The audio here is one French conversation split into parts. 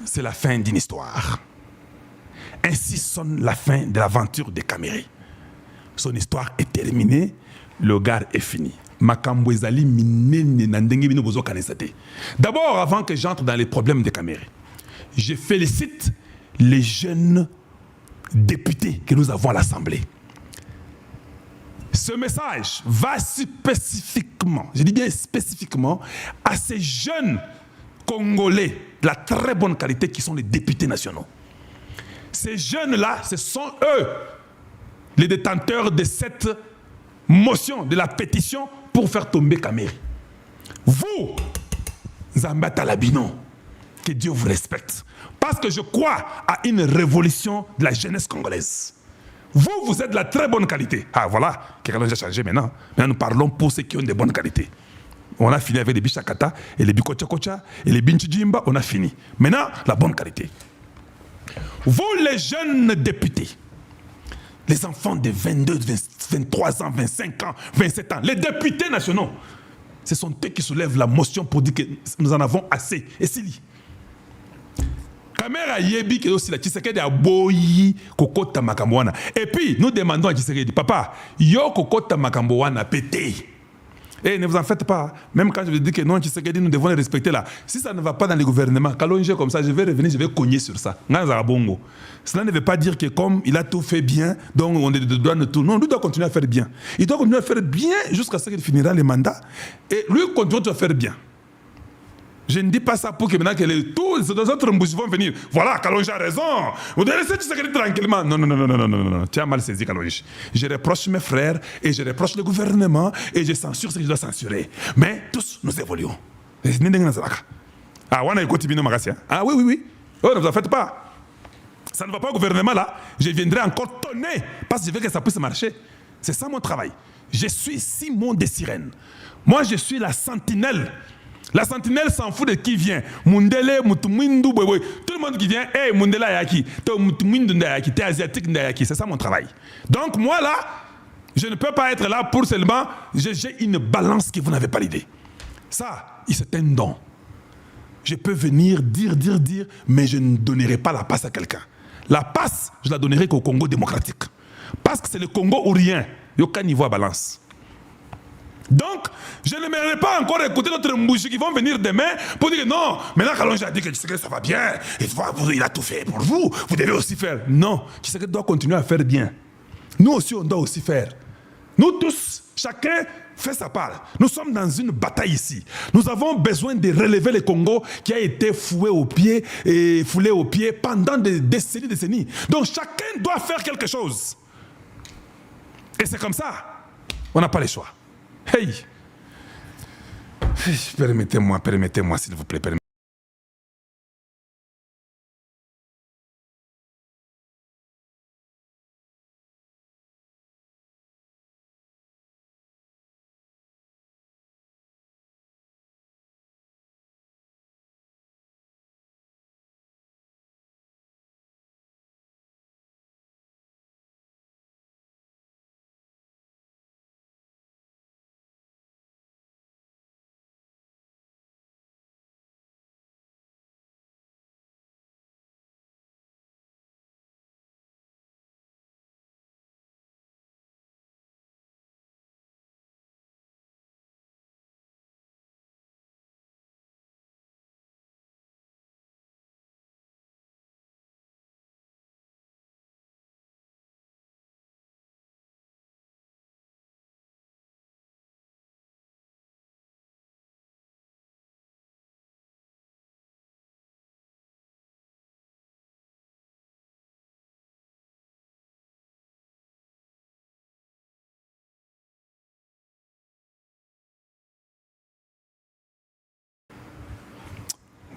c'est la fin d'une histoire. Ainsi sonne la fin de l'aventure de Kamere. Son histoire est terminée, le gars est fini. D'abord, avant que j'entre dans les problèmes de Kamere, je félicite les jeunes députés que nous avons à l'Assemblée. Ce message va spécifiquement, je dis bien spécifiquement, à ces jeunes Congolais de la très bonne qualité qui sont les députés nationaux. Ces jeunes-là, ce sont eux les détenteurs de cette motion, de la pétition pour faire tomber Kamere. Vous, Zambata Labino, que Dieu vous respecte, parce que je crois à une révolution de la jeunesse congolaise. Vous êtes de la très bonne qualité. Ah voilà, quelqu'un a changé maintenant. Maintenant, nous parlons pour ceux qui ont de bonnes qualités. On a fini avec les Bichakata et les Bikocha et les Binchijimba, on a fini. Maintenant, la bonne qualité. Vous, les jeunes députés, les enfants de 22, 23 ans, 25 ans, 27 ans, les députés nationaux, ce sont eux qui soulèvent la motion pour dire que nous en avons assez. Et c'est lui. Kamera yebi que aussi la Tshisekedi a boyi kokota makamboana. Et puis nous demandons à Tshisekedi, papa, yo kokota makamboana pété. Et ne vous en faites pas. Même quand je vous dis que non, Tshisekedi, nous devons les respecter là. Si ça ne va pas dans le gouvernement, Kalonji comme ça, je vais revenir, je vais cogner sur ça. Cela ne veut pas dire que comme il a tout fait bien, donc on est de droit de tout. Non, lui doit continuer à faire bien. Il doit continuer à faire bien jusqu'à ce qu'il finira le mandat. Et lui continue à faire bien. Je ne dis pas ça pour que maintenant que tous les autres mbouches vont venir. Voilà, Kalonji a raison. Vous devez laisser Tshisekedi tranquillement. Non. Tu as mal saisi, Kalonji. Je reproche mes frères et je reproche le gouvernement et je censure ce que je dois censurer. Mais tous, nous évoluons. Ah, oui. Oh, ne vous en faites pas. Ça ne va pas au gouvernement là. Je viendrai encore tonner parce que je veux que ça puisse marcher. C'est ça mon travail. Je suis Simon des Sirènes. Moi, je suis la sentinelle. La sentinelle s'en fout de qui vient. Mundele, Mutumwindu, tout le monde qui vient, hey, Mundela Yaki, Mutumwindu Yaki, t'es asiatique Yaki. C'est ça mon travail. Donc moi là, je ne peux pas être là pour seulement, j'ai une balance que vous n'avez pas l'idée. Ça, c'est un don. Je peux venir dire, mais je ne donnerai pas la passe à quelqu'un. La passe, je la donnerai qu'au Congo démocratique. Parce que c'est le Congo ou rien. Il n'y a aucun niveau à balance. Donc, je ne m'aimerais pas encore écouter d'autres mbouchis qui vont venir demain pour dire que non, maintenant Kalonji a dit que Tshisekedi ça va bien, il a tout fait pour vous, vous devez aussi faire. Non, Tshisekedi doit continuer à faire bien. Nous aussi, on doit aussi faire. Nous tous, chacun fait sa part. Nous sommes dans une bataille ici. Nous avons besoin de relever le Congo qui a été foulé aux pieds pendant des décennies. Donc, chacun doit faire quelque chose. Et c'est comme ça. On n'a pas le choix. Hey! Permettez-moi, s'il vous plaît.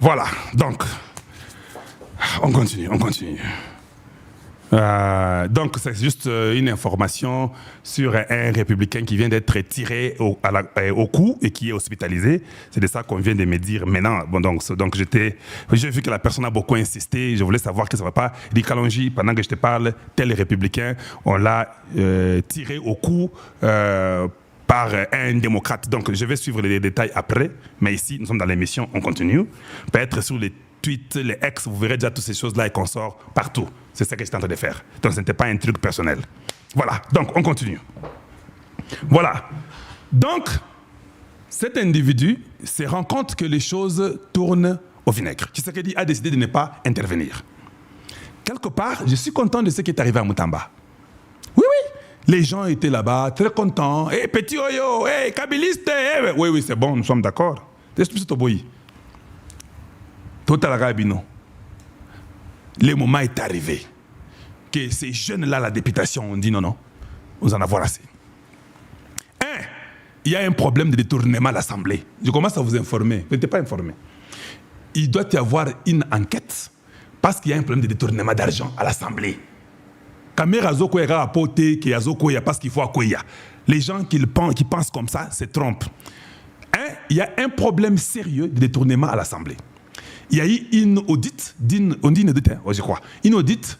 Voilà, donc, on continue. Donc, c'est juste une information sur un républicain qui vient d'être tiré au cou et qui est hospitalisé. C'est de ça qu'on vient de me dire maintenant. Bon, donc j'ai vu que la personne a beaucoup insisté. Je voulais savoir que ça ne va pas. Il dit Kalonji, pendant que je te parle, tel républicain, on l'a tiré au cou par un démocrate. Donc, je vais suivre les détails après. Mais ici, nous sommes dans l'émission, on continue. Peut-être sur les tweets, les ex, vous verrez déjà toutes ces choses-là et consorts partout. C'est ça que j'étais en train de faire. Donc ce n'était pas un truc personnel. Voilà, donc on continue. Voilà. Donc, cet individu se rend compte que les choses tournent au vinaigre. Tshisekedi a décidé de ne pas intervenir. Quelque part, je suis content de ce qui est arrivé à Moutamba. Oui, oui. Les gens étaient là-bas, très contents. Hey, petit oyo, hey, kabiliste. Hey. Oui, oui, c'est bon, nous sommes d'accord. Le moment est arrivé que ces jeunes-là, la députation, ont dit non, non, vous en avoir assez. Il y a un problème de détournement à l'Assemblée. Je commence à vous informer. Vous n'êtes pas informé. Il doit y avoir une enquête parce qu'il y a un problème de détournement d'argent à l'Assemblée. Parce qu'il faut accueillir. Les gens qui pensent comme ça se trompent. Il y a un problème sérieux de détournement à l'Assemblée. Il y a eu une audit, une audit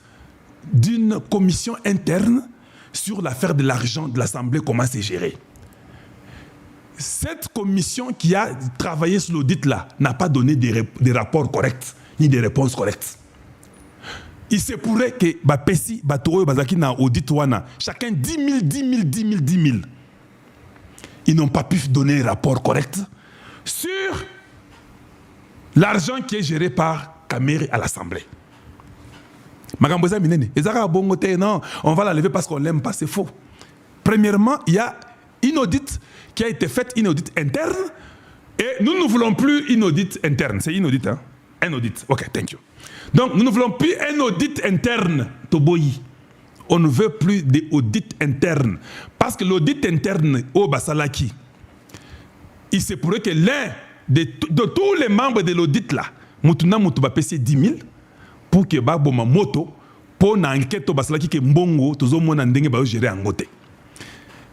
d'une commission interne sur l'affaire de l'argent de l'Assemblée, comment c'est géré. Cette commission qui a travaillé sur l'audit-là n'a pas donné des rapports corrects, ni des réponses correctes. Il se pourrait que Bapesi, Batouo, Bazaki, na audit wana, chacun 10 000, 10 000, 10 000, 10 000. Ils n'ont pas pu donner un rapport correct sur l'argent qui est géré par Kamere à l'Assemblée. Magamboza Minene, non, on va la lever parce qu'on ne l'aime pas, c'est faux. Premièrement, il y a une audit qui a été faite, une audit interne, et nous ne voulons plus une audit interne. C'est une audit, hein? Un audit. Ok, thank you. Donc, nous ne voulons plus un audit interne, Toboyi. On ne veut plus d'audit interne. Parce que l'audit interne, au Basalaki, il se pourrait que l'un de tous les membres de l'audit là, Moutuna Moutouba PC 10 000, pour que Baboma Moto, pour n'enquête au Basalaki que Mbongo, tout le monde a géré en côté.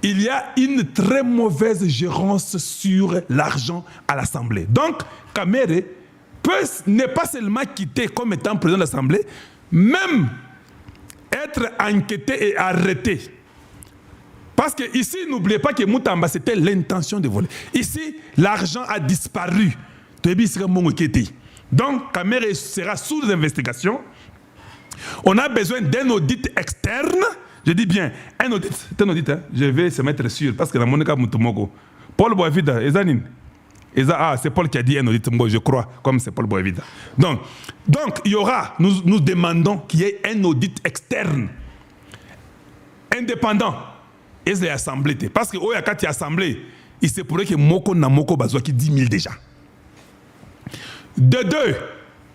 Il y a une très mauvaise gérance sur l'argent à l'Assemblée. Donc, Kamere n'est pas seulement quitté comme étant président de l'Assemblée, même être enquêté et arrêté. Parce que ici, n'oubliez pas que Moutamba, c'était l'intention de voler. Ici, l'argent a disparu. Donc, Kamere sera sous investigation. On a besoin d'un audit externe. Je dis bien, un audit, c'est un audit, hein? Je vais se mettre sûr, parce que dans mon cas, Paul Boavida, c'est Paul qui a dit un audit, je crois, comme c'est Paul Boavida. Donc, il y aura, nous demandons qu'il y ait un audit externe, indépendant, et c'est l'Assemblée. Parce que, quand il y a Assemblée, il se pourrait que Moko na Moko Bazwa qui 10 000 déjà. De deux,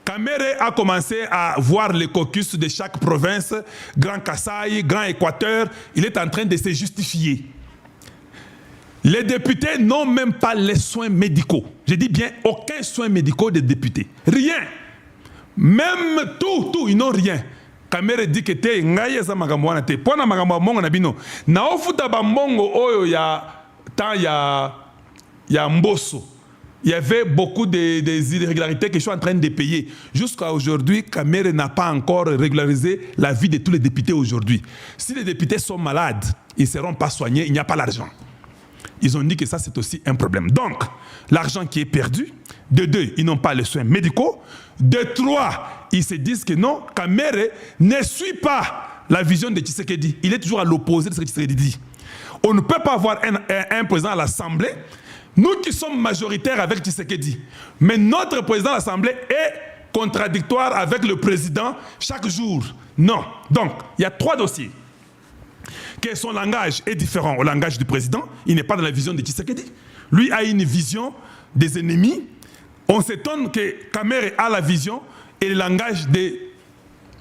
Kamere a commencé à voir les caucus de chaque province, Grand Kasaï, Grand Équateur. Il est en train de se justifier. Les députés n'ont même pas les soins médicaux. Je dis bien aucun soin médicaux des députés. Rien. Même tout, ils n'ont rien. Kamere dit que te ngaye za magambo wana te. Pona magambo mongo na bino. Na ofuta ba mongo oyo ya Mbosso. Il y avait beaucoup des irrégularités que je suis en train de payer. Jusqu'à aujourd'hui, Kamere n'a pas encore régularisé la vie de tous les députés aujourd'hui. Si les députés sont malades, ils ne seront pas soignés, il n'y a pas l'argent. Ils ont dit que ça, c'est aussi un problème. Donc, l'argent qui est perdu. De deux, ils n'ont pas les soins médicaux. De trois, ils se disent que non, Kamere ne suit pas la vision de Tshisekedi. Il est toujours à l'opposé de ce que Tshisekedi dit. On ne peut pas avoir un président à l'Assemblée. Nous qui sommes majoritaires avec Tshisekedi, mais notre président de l'Assemblée est contradictoire avec le président chaque jour. Non. Donc, il y a trois dossiers. Que son langage est différent au langage du président. Il n'est pas dans la vision de Tshisekedi. Lui a une vision des ennemis. On s'étonne que Kamere a la vision et le langage de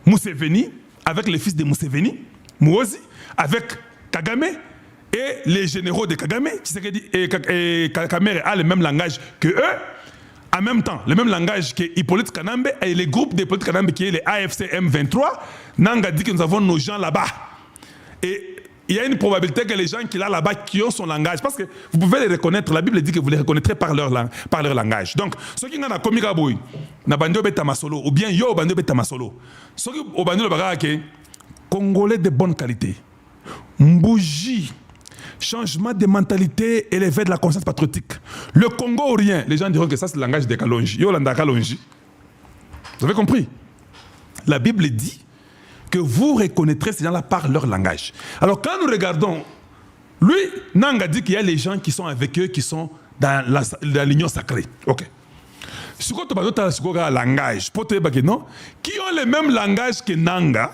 Museveni, avec les fils de Museveni, Muozi, avec Kagame, et les généraux de Kagame, et Kamere a le même langage que eux, en même temps, le même langage que Hippolyte Kanambe et les groupes d'Hippolyte Kanambe qui est les AFC M23, Nanga dit que nous avons nos gens là-bas. Et il y a une probabilité que les gens qui sont là-bas, qui ont son langage, parce que vous pouvez les reconnaître, la Bible dit que vous les reconnaîtrez par leur langage. Donc, ceux qui ont un komika boy, na bandio beta masolo, ou bien yo bandio beta masolo, ceux qui ont bandio le que Congolais de bonne qualité, Mbouji, changement de mentalité, élevé de la conscience patriotique. Le Congo ou rien, les gens diront que ça c'est le langage des Kalonji. Yo landa Kalonji. Vous avez compris? La Bible dit que vous reconnaîtrez ces gens-là par leur langage. Alors quand nous regardons, lui, Nanga dit qu'il y a les gens qui sont avec eux, qui sont dans l'union sacrée. Ok. Ce que tu as langage, non? Qui ont le même langage que Nanga,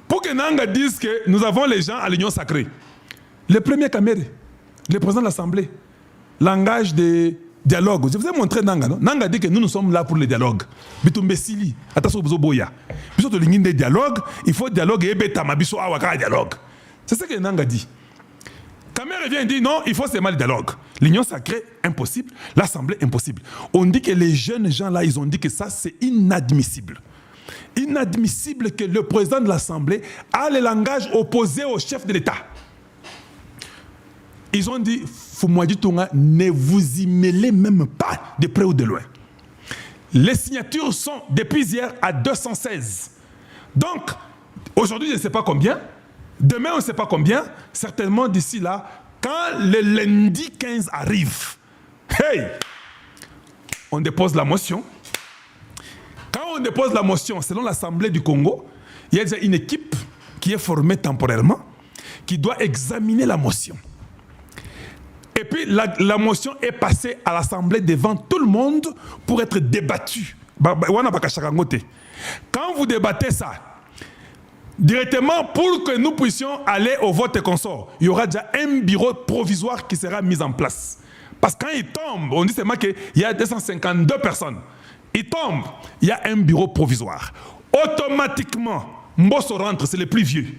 pour que Nanga dise que nous avons les gens à l'union sacrée. Le premier Kamere, le président de l'Assemblée, langage de dialogue. Je vous ai montré Nanga, non? Nanga dit que nous sommes là pour le dialogue. Bitumbesili, attention aux boya. Biso to lingine de dialogue, il faut dialogue et betama biso awaka dialogue. C'est ce que Nanga dit. Kamere vient dire non, il faut seulement le dialogue. L'union sacrée, impossible. L'Assemblée, impossible. On dit que les jeunes gens là, ils ont dit que ça, c'est inadmissible. Inadmissible que le président de l'Assemblée a le langage opposé au chef de l'État. Ils ont dit, Foumoadi Tonga, ne vous y mêlez même pas de près ou de loin. Les signatures sont depuis hier à 216. Donc, aujourd'hui, je ne sais pas combien. Demain, on ne sait pas combien. Certainement, d'ici là, quand le lundi 15 arrive, hey, on dépose la motion. Quand on dépose la motion, selon l'Assemblée du Congo, il y a déjà une équipe qui est formée temporairement, qui doit examiner la motion. Et puis, la motion est passée à l'Assemblée devant tout le monde pour être débattue. Quand vous débattez ça, directement, pour que nous puissions aller au vote consort, il y aura déjà un bureau provisoire qui sera mis en place. Parce que quand il tombe, on dit seulement qu'il y a 252 personnes. Il tombe, il y a un bureau provisoire. Automatiquement, Mbosso rentre, c'est le plus vieux.